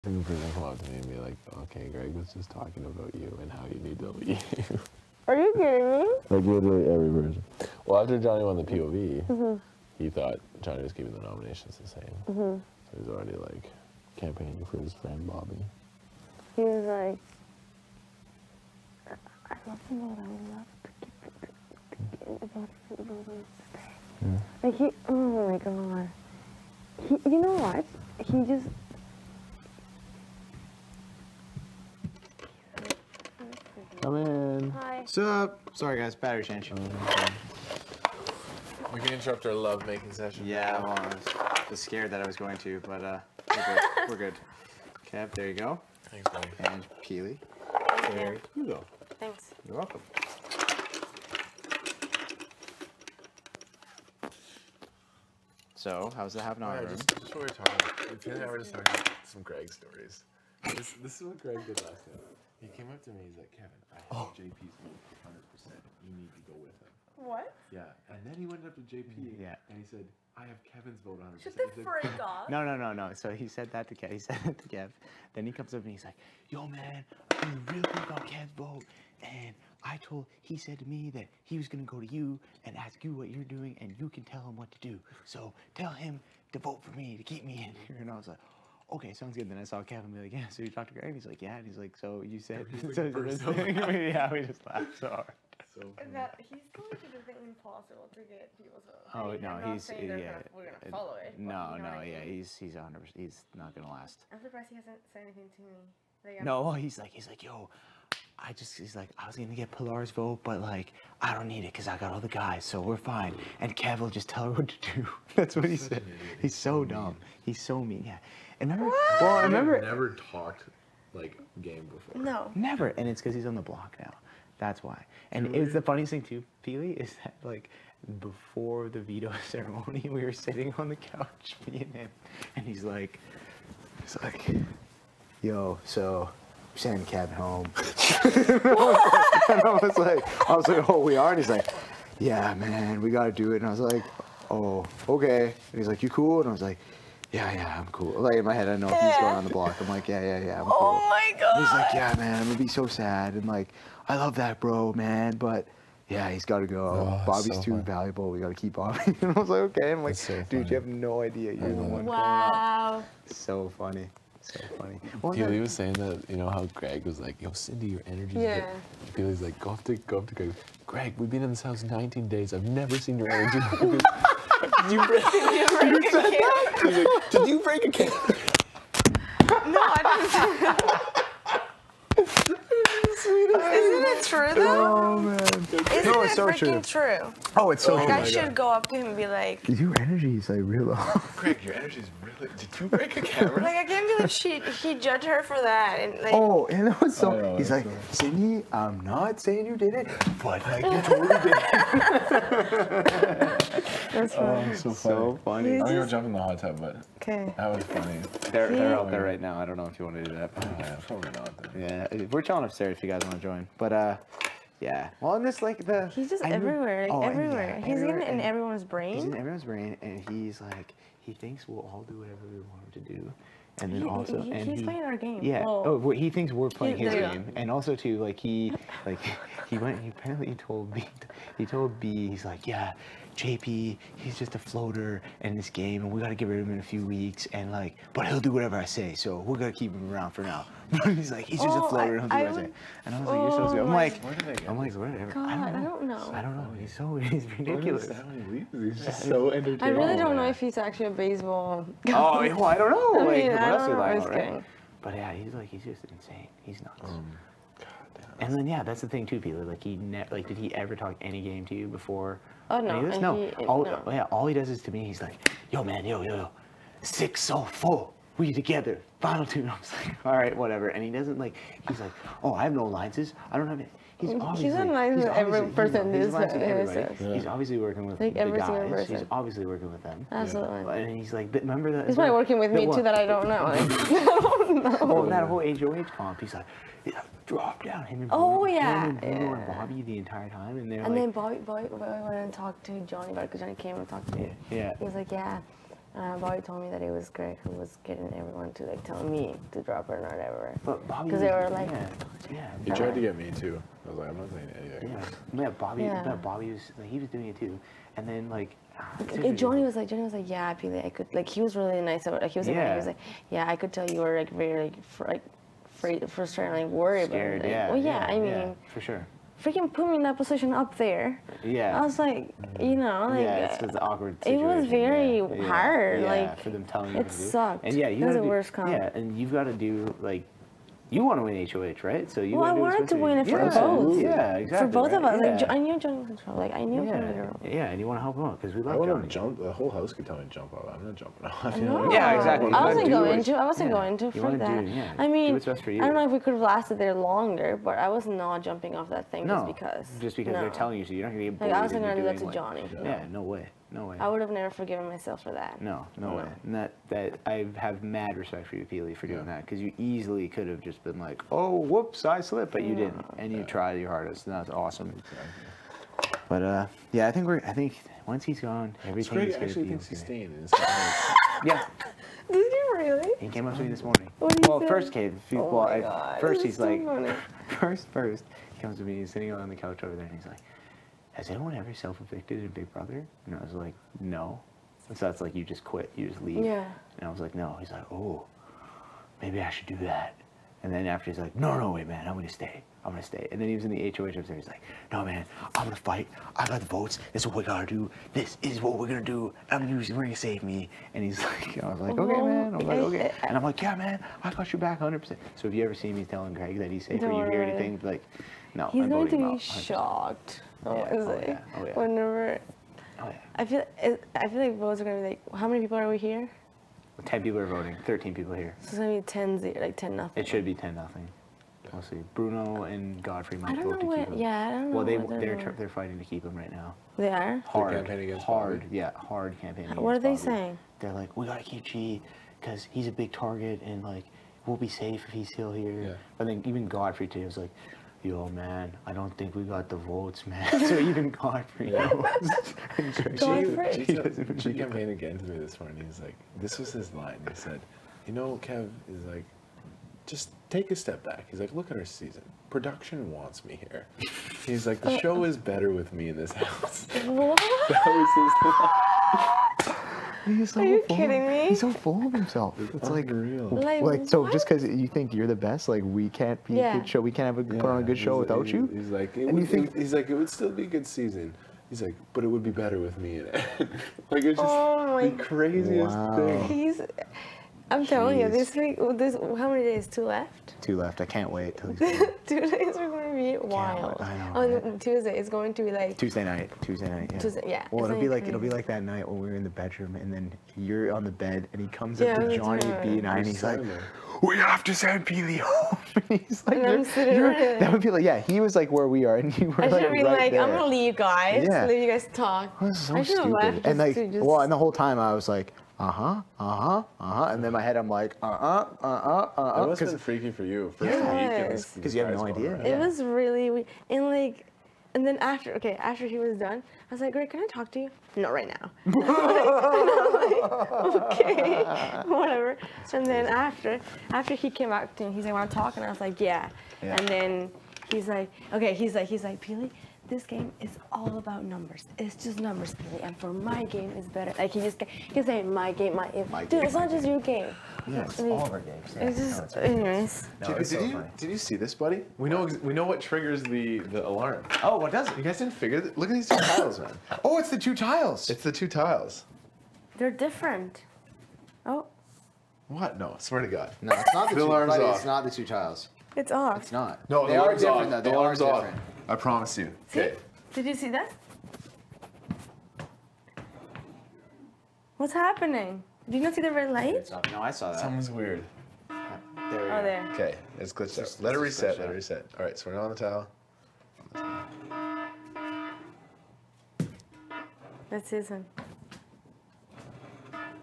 Single person come up to me and be like, okay, Greg was just talking about you and how you need to leave. Are you kidding me? Like literally every person. Well, after Johnny won the POV, he thought Johnny was keeping the nominations the same. So he's already like campaigning for his friend Bobby. He was like, I love to know that I love to keep it. Like he, oh my god. He, you know what? He just. Come in. Hi. What's up? Sorry guys, battery change. We can interrupt our love-making session. Yeah, well, I was scared that I was going to, but we're good. We're good. Kev, there you go. Thanks, buddy. And Peely. There you go. Thanks. You're welcome. So, how's the half an hour room? Just what we're talking about. I feel like we're just talking about some Greg stories. This is what Greg did last night. He came up to me, he's like, Kevin, I have JP's vote 100%. You need to go with him. What? Yeah, and then he went up to JP and he said, I have Kevin's vote 100%. Shut the freak off. No. So he said that to Kev. He said that to Kev. Then he comes up and he's like, yo man, I'm feeling really good about Kev's vote. And he said to me that he was gonna go to you and ask you what you're doing and you can tell him what to do. So tell him to vote for me, to keep me in here. And I was like, okay, sounds good. Then I saw Kevin be like, yeah, so you talked to Greg? He's like, yeah. And he's like, so you said, yeah, we just laughed so hard. So That he's going to do the impossible to get people's vote. Oh, I mean, no, I'm not he's, saying we're gonna follow it. but No, you know no, what I yeah, mean? he's 100%, he's not gonna last. I'm surprised he hasn't said anything to me. Like, No, he's like, yo, he's like, I was gonna get Pilar's vote, but like, I don't need it because I got all the guys, so we're fine. And Kev will just tell her what to do. That's what he said. He's so dumb. He's so mean, yeah. And remember, well, I remember. never talked like game before. No. Never, and it's because he's on the block now. That's why. And it's the funniest thing too, Peely, is that like before the veto ceremony, we were sitting on the couch, me and him, and he's like, yo, so send Kev home. And I was like, oh, we are? And he's like, yeah, man, we gotta do it. And I was like, oh, okay. And he's like, you cool? And I was like, yeah, I'm cool. Like in my head, I know he's going on the block. I'm like, yeah, I'm cool. Oh my god. And he's like, yeah, man, I'm gonna be so sad. And like, I love that bro, man, but yeah, he's gotta go. Bobby's so too funny. valuable. We gotta keep Bobby. And I was like, okay. I'm like, so dude, funny. you have no idea. You're the one going up. Wow. So funny. So funny. Well, Peely was saying that, you know how Greg was like, yo, Cindy, your energy's Yeah. good. Peely's like, go up to Greg. Greg, we've been in this house 19 days. I've never seen your energy. Did you break a can? He's like, did you break a can? No, I didn't. Isn't it true though? oh man. Isn't No, it it's so freaking true? Oh, it's so Like true. I should go up to him and be like, Your energy is like real low. Greg, your energy's really. Did you break a camera? like I can't believe he judged her for that. And like, Oh, and that was so. I know, He's it's like, Cindy, I'm not saying you did it, but like you totally did it. that's funny. so So funny. I'm gonna go jump in the hot tub, but Okay. that was funny. They're out there right now. I don't know if you want to do that. Oh, yeah, probably not. Then. Yeah, we're chilling upstairs if you guys want to join. But yeah. Well, and this like the. He's just I knew- everywhere, like oh, and everywhere. yeah, He's everywhere, in and everyone's He's brain. in everyone's brain, and he's like, he thinks we'll all do whatever we want him to do, and then also, and He's playing our game. Yeah. Well, Oh, well, he thinks we're playing his there you go. game, and also too, like he apparently he told B, he's like, yeah, JP, he's just a floater in this game, and we gotta get rid of him in a few weeks, and like, but he'll do whatever I say, so we're gonna keep him around for now. He's like, he's just a Oh, floater, and he'll do I what I say. would- And I was like, you're so sweet. I'm like, Where did they get whatever. God, I don't know. I don't know. He's ridiculous. He's just so entertaining. I really don't know man. if he's actually a baseball. Oh, well, I don't know. I Like, mean, what I else don't do know. I I know, was right? kidding. But yeah, he's just insane. He's nuts. God damn. And then yeah, that's the thing too, Peter. Like did he ever talk any game to you before? Oh, no, any of this? and No. no. Yeah, all he does is to me, he's like, yo man, yo, 6 so full. We together. Final tune. I was like, all right, whatever. And he doesn't like. He's like, oh, I have no alliances. I don't have any. He's obviously. not nice with every person He's this nice with everybody. says. Yeah. He's obviously working with Like the every guys. single He's person. obviously working with them. Absolutely. And he's like, remember that? He's probably working with me too that I don't know. Like, I don't know. Oh, that whole HOH comp, he's like, drop down him and Oh, Bruno, yeah, him and Bruno and yeah. Bobby the entire time, and they're And like, then Bobby went and talked to Johnny about it because Johnny came and talked to me. yeah. He was like, yeah, Bobby told me that it was Graig who was getting everyone to like tell me to drop it or whatever. But Bobby, because they were like, yeah. He tried to get me too. I was like, I'm not saying anything. Yeah, Bobby. Yeah. Yeah, Bobby was like, he was doing it too, and then like. Johnny was like, yeah, Pili, I could, like, he was really nice about it. Like, he was like, yeah, I could tell you were like very frustrated, like worried Scared, about it. yeah. Well, yeah, I mean, yeah, for sure. freaking put me in that position up there. Yeah. I was like, you know, like, yeah, it's an awkward it situation. was very yeah. hard. Yeah, like, for them telling you it to do. sucked. And yeah, you it was gotta the worst comp. Yeah, and you've got to do like. You want to win HOH, right? So you. Well, I gotta do wanted to win it for yeah, both. Yeah, exactly. For both of us. Yeah. Like, I knew Johnny was in trouble. Like, I knew he was in trouble. Yeah, and you want to help him out because we I love want Johnny. to jump. The whole house could tell me to jump off. I'm not jumping off. No. Yeah, exactly. I wasn't You gotta going do to. I wasn't yeah. going to You for wanna that. do, yeah. I mean, do what's best for you. I don't know if we could have lasted there longer, but I was not jumping off that thing No, just because. they're telling you so. You're not gonna get bored. Like, I wasn't and gonna do you're that to doing, Johnny. Like, yeah, no way. No way. I would have never forgiven myself for that. No way. And that I have mad respect for you, Pili, for doing that because you easily could have just been like, oh, whoops, I slipped, but you didn't, and you tried your hardest, and that's awesome. But yeah, I think once he's gone, everything Graig is gonna actually be thinks okay. he's staying in his house. Yeah, Did you really? he came up to me this morning. What did he Well, say? first God, he's so like, funny. first he comes to me, he's sitting on the couch over there, and he's like, has anyone ever self-evicted in Big Brother? And I was like, no. And so that's like, you just quit, you just leave. Yeah. And I was like, no. He's like, oh, maybe I should do that. And then after he's like, no, wait, man, I'm gonna stay. And then he was in the HOH upstairs. He's like, no, man, I'm gonna fight. I got the votes. This is what we gotta do. This is what we're gonna do. We're gonna save me. And he's like, I was like, okay, man. I was like, okay. And I'm like, yeah, man, I got your back 100%. So if you ever see me telling Graig that he's safe or you hear anything, like, no, He's I'm going to voting him be out, 100%. shocked. Yeah. Oh, yeah. Oh, yeah. Whenever. Oh, yeah. I feel like votes are gonna be like, how many people are we here? 10 people are voting. 13 people here. So it's gonna be 10-0, like 10-0. It should be 10-0. We'll see. Bruno and Godfrey I might don't vote know to keep what. him. Yeah, I don't know. Well, what they're fighting to keep him right now. They are. Hard campaigning against hard, Bobby? yeah, hard campaigning. What are they against Bobby. saying? They're like, we gotta keep G because he's a big target and like we'll be safe if he's still here. Yeah. I think even Godfrey too was like, yo man, I don't think we got the votes, man. So even Godfrey knows. Godfrey? She campaigned again to me this morning. He's like, this was his line. He said, you know, Kev is like, just take a step back. He's like, look at our season. Production wants me here. He's like, the show is better with me in this house. What? That was his line. He's so Are you kidding me? He's so full of himself. It's like Unreal. Like so, what? just because you think you're the best, like we can't be a good show, we can't put on a good show without you. He's like, he's like, it would still be a good season. He's like, but it would be better with me in it. Like it's just Oh my the craziest thing. I'm telling you, Jeez. this, how many days? 2 left? 2 left. I can't wait till he's gone. 2 days are going to be wild. I know, On right? Tuesday, it's going to be like. Tuesday night. Yeah. Tuesday, yeah, Well, it's it'll be like like that night when we were in the bedroom, and then you're on the bed, and he comes Yeah, up to that's Johnny right. B and I, and he's like, Silent. "We have to send Pili home." And he's like, And I'm sitting right that would be like, yeah, he was like where we are, and you were I like should be right like, there. I'm going to leave you guys. Yeah. Leave you guys to talk. This is so I should have stupid. left And like, just to just. well, and the whole time I was like, and then in my head I'm like, That must have been because freaky for you. First week and this- Because you have these no guys idea. going It around. was really weird. And like, and then after he was done, I was like, Graig, can I talk to you? Not right now. And I'm like, okay, whatever. And then after he came back to me, he's like, want to talk? And I was like, yeah. And then he's like, okay, he's like, Pili, this game is all about numbers. It's just numbers, Pili. And for my game is better. Like he keeps saying my game. Dude, it's not just your game. yeah, it's I mean, all of our games. Yeah, It's just, anyways. Did you see this, buddy? We know what triggers the alarm. Oh, what does it? You guys didn't figure it? Look at these 2 tiles, man. Oh, it's the 2 tiles. It's the 2 tiles. They're different. Oh, What? No, swear to God. No, it's not the The 2 alarm's buddy, off. It's not the 2 tiles. it's off. It's not. No, they the are alarm's different off. though. They The are alarm's off. different. I promise you. Okay. Did you see that? What's happening? Did you not see the red light? It's up. No, I saw that. Someone's weird. There we Oh, go. there. Okay, it's glitched out. Just- Let it let's just reset. glitch Let it out. reset. All right, so we're not on the tile. That's his one.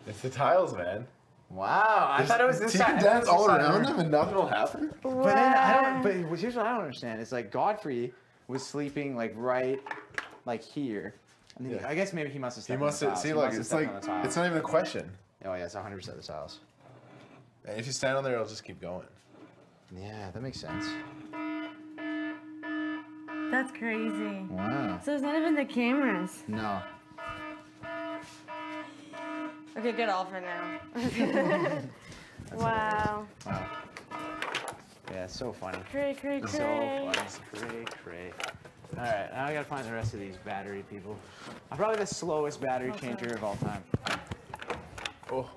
It's the tiles, man. Wow, I thought it was this So you side. can dance all around them and nothing will happen. But then I don't. But here's what I don't understand. It's like Godfrey was sleeping like right, like here, And then Yeah. I guess maybe he must have He stepped must on the have. tiles. See, He look, must have it's stepped like on the tiles. it's not even a question. Oh yeah, it's 100% the tiles. And if you stand on there, it'll just keep going. Yeah, that makes sense. That's crazy. Wow. So it's not even the cameras. No. Okay, get off it now. Wow. Wow. Yeah, it's so funny. Cray, cray, So cray. funny. Cray. All right, now I gotta find the rest of these battery people. I'm probably the slowest battery changer of all time. Oh.